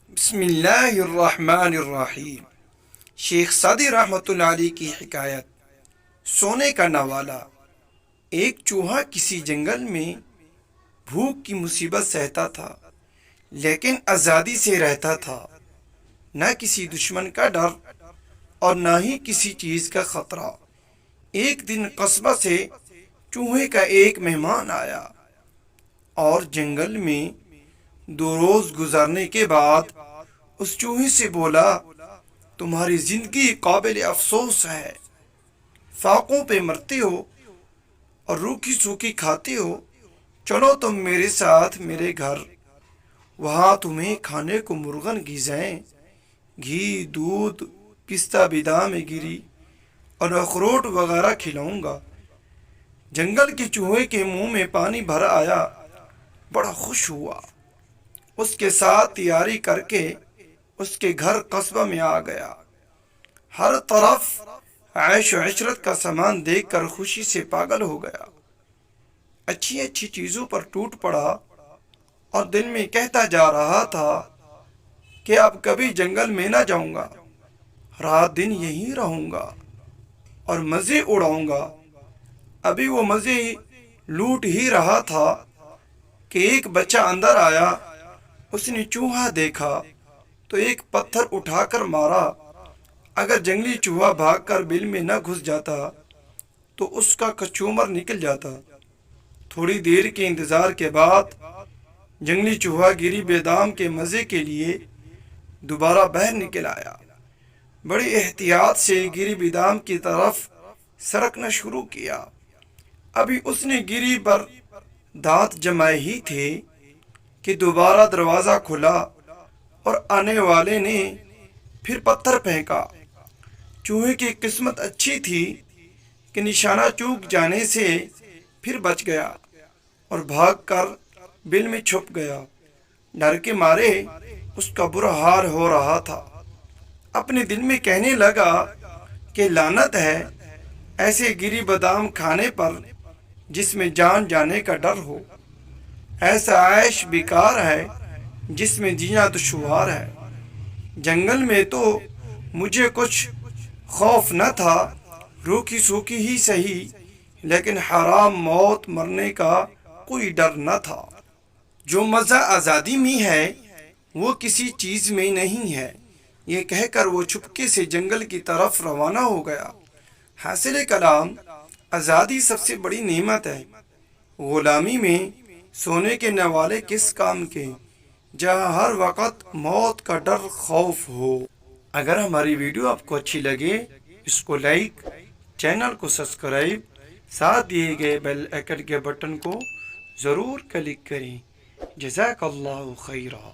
بسم اللہ الرحمن الرحیم۔ شیخ سعدی رحمۃ اللہ علیہ کی حکایت سونے کا نوالا۔ ایک چوہا کسی جنگل میں بھوک کی مصیبت سہتا تھا، لیکن آزادی سے رہتا تھا، نہ کسی دشمن کا ڈر اور نہ ہی کسی چیز کا خطرہ۔ ایک دن قصبہ سے چوہے کا ایک مہمان آیا اور جنگل میں 2 روز گزرنے کے بعد اس چوہے سے بولا، تمہاری زندگی قابل افسوس ہے، فاقوں پہ مرتے ہو اور روکھی سوکھی کھاتے ہو۔ چلو تم میرے ساتھ میرے گھر، وہاں تمہیں کھانے کو مرغن غذائیں، گھی، دودھ، پستہ بادام گری اور اخروٹ وغیرہ کھلاؤں گا۔ جنگل کے چوہے کے منہ میں پانی بھر آیا، بڑا خوش ہوا، اس کے ساتھ تیاری کر کے اس کے گھر قصبہ میں آ گیا۔ ہر طرف عیش و عشرت کا سامان دیکھ کر خوشی سے پاگل ہو گیا، اچھی اچھی چیزوں پر ٹوٹ پڑا اور دل میں کہتا جا رہا تھا کہ اب کبھی جنگل میں نہ جاؤں گا، رات دن یہیں رہوں گا اور مزے اڑاؤں گا۔ ابھی وہ مزے لوٹ ہی رہا تھا کہ ایک بچہ اندر آیا۔ اس نے چوہا دیکھا تو ایک پتھر اٹھا کر مارا۔ اگر جنگلی چوہا بھاگ کر بل میں نہ گھس جاتا تو اس کا کچومر نکل جاتا۔ تھوڑی دیر کے انتظار کے بعد جنگلی چوہا گری بادام کے مزے کے لیے دوبارہ باہر نکل آیا۔ بڑی احتیاط سے گری بادام کی طرف سرکنا شروع کیا۔ ابھی اس نے گری پر دانت جمائے ہی تھے کہ دوبارہ دروازہ کھلا اور آنے والے نے پھر پتھر پھینکا۔ چوہے کی قسمت اچھی تھی کہ نشانہ چوک جانے سے پھر بچ گیا اور بھاگ کر بل میں چھپ گیا۔ ڈر کے مارے اس کا برا حال ہو رہا تھا۔ اپنے دل میں کہنے لگا کہ لعنت ہے ایسے گری بادام کھانے پر جس میں جان جانے کا ڈر ہو، ایسا عیش بیکار ہے جس میں جینا دشوار ہے۔ جنگل میں تو مجھے کچھ خوف نہ تھا، روکھی سوکھی ہی سہی، لیکن حرام موت مرنے کا کوئی ڈر نہ تھا۔ جو مزہ آزادی میں ہے وہ کسی چیز میں نہیں ہے، یہ کہہ کر وہ چھپکے سے جنگل کی طرف روانہ ہو گیا۔ حاصل کلام، آزادی سب سے بڑی نعمت ہے۔ غلامی میں سونے کے نوالے کس کام کے جہاں ہر وقت موت کا ڈر خوف ہو۔ اگر ہماری ویڈیو آپ کو اچھی لگے اس کو لائک، چینل کو سبسکرائب، ساتھ دیے گئے بیل آئیکن کے بٹن کو ضرور کلک کریں۔ جزاک اللہ خیرہ۔